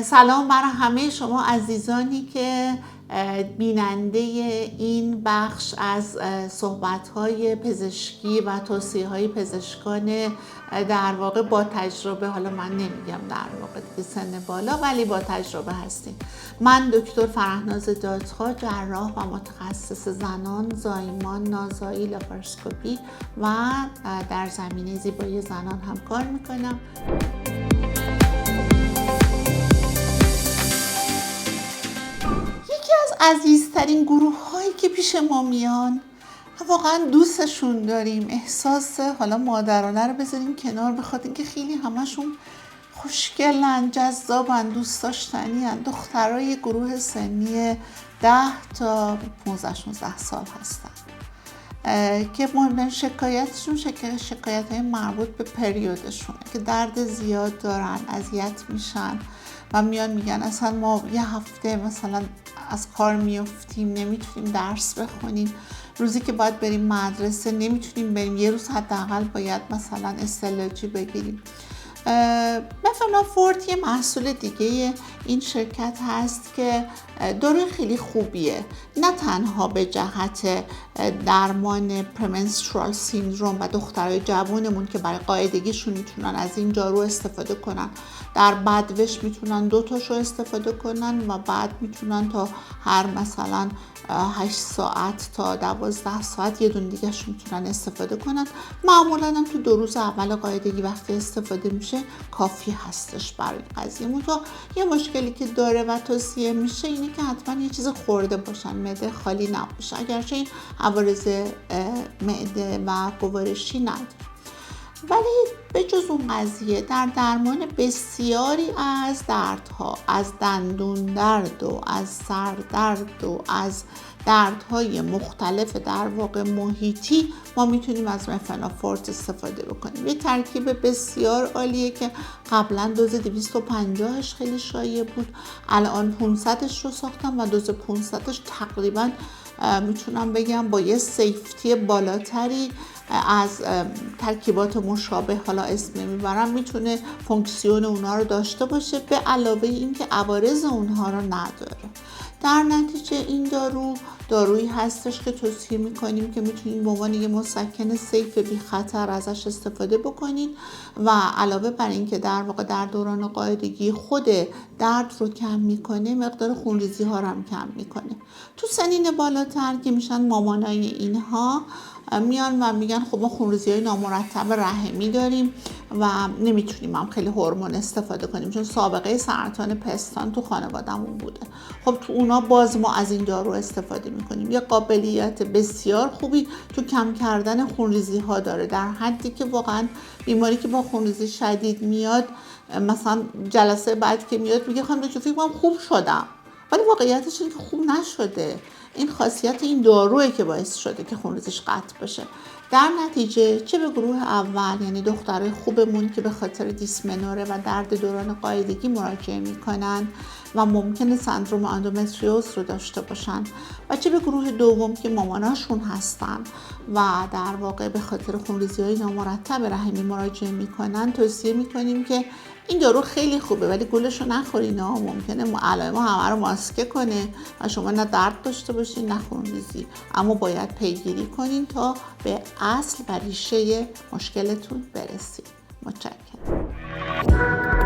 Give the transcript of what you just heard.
سلام برای همه شما عزیزانی که بیننده این بخش از صحبت‌های پزشکی و توصیه‌های پزشکان در واقع با تجربه، حالا من نمیگم در واقع دیگه سن بالا، ولی با تجربه هستیم. من دکتر فرهناز دادخواه، جراح و متخصص زنان، زایمان، نازایی، لاپاروسکوپی و در زمینه زیبایی زنان هم کار میکنم. عزیزترین گروه هایی که پیش ما میان واقعا دوستشون داریم. احساس حالا مادرانه رو بذاریم کنار، بخاطر اینکه خیلی همشون خوشگلن، جذابن، دوست داشتنی‌ان. دخترای گروه سنی 10 تا 15-16 سال هستن که مهمترین شکایتشون شکایت‌های مربوط به پریودشونه که درد زیاد دارن، اذیت میشن و میان میگن اصلا ما یه هفته مثلا از کار میافتیم، نمیتونیم درس بخونیم، روزی که باید بریم مدرسه نمیتونیم بریم، یه روز حداقل باید مثلا استعلاجی بگیریم. مفنافورت یه محصول دیگه این شرکت هست که داروی خیلی خوبیه، نه تنها به جهت درمان پرمنسترال سیندروم و دخترای جوانمون که برای قاعدگیشون میتونن از این دارو استفاده کنن، در بدوش میتونن 2 تاشو استفاده کنن و بعد میتونن تا هر مثلا 8 ساعت تا 12 ساعت یه دونه دیگه شو میتونن استفاده کنن. معمولا هم تو 2 روز اول قاعدگی وقتی استفاده میشه کافی هستش برای قضیه. منتها یه مشکلی که داره و توصیه میشه اینه که حتما یه چیز خورده باشن، معده خالی نباشه، اگرچه این عوارض معده و گوارشی نداره. ولی به جز اون قضیه در درمان بسیاری از دردها، از دندون درد و از سردرد و از دردهای مختلف در واقع محیطی ما میتونیم از مفنافورت استفاده بکنیم. یه ترکیب بسیار عالیه که قبلا دوز 250ش خیلی شایع بود، الان 500ش رو ساختم و دوز 500ش تقریبا میتونم بگم با یه سیفتی بالاتری از ترکیبات مشابه، حالا اسم نمیبرم، میتونه فونکسیون اونها رو داشته باشه، به علاوه این که عوارض اونها رو نداره. در نتیجه این دارویی هستش که توصیه میکنیم که میتونید به عنوان یه مسکن سیف بی خطر ازش استفاده بکنید و علاوه بر این که در واقع در دوران قاعدگی خود درد رو کم میکنه، مقدار خونریزی ها رو هم کم میکنه. تو سنین بالاتر که میشن مامانای اینها میان و میگن خب ما خونریزی‌های نامرتب رحمی داریم و نمیتونیم هم خیلی هورمون استفاده کنیم چون سابقه سرطان پستان تو خانواده‌مون بوده. خب تو اونا باز ما از این دارو استفاده میکنیم. یه قابلیت بسیار خوبی تو کم کردن خونریزی‌ها داره، در حدی که واقعا بیماری که با خونریزی شدید میاد، مثلا جلسه بعد که میاد میگه خانم دکتر فکر کنم خوب شدم، ولی واقعیتش اینه که خوب نشده. این خاصیت این دارویی که باعث شده که خونریزیش قطع بشه. در نتیجه چه به گروه اول، یعنی دخترای خوبمون که به خاطر دیسمنوره و درد دوران قاعدگی مراجعه میکنن و ممکنه سندروم اندومتریوز رو داشته باشن، و چه به گروه دوم که ماماناشون هستن و در واقع به خاطر خونریزی‌های نامرتب رحمی مراجعه میکنن، توصیه میکنیم که این دارو خیلی خوبه ولی گولشو نخورین، ممکنه علائم همه رو ماسکه کنه و شما نه درد داشته باشین نه خونریزی، اما باید پیگیری کنین تا به اصل و ریشه مشکلتون برسید. متشکرم.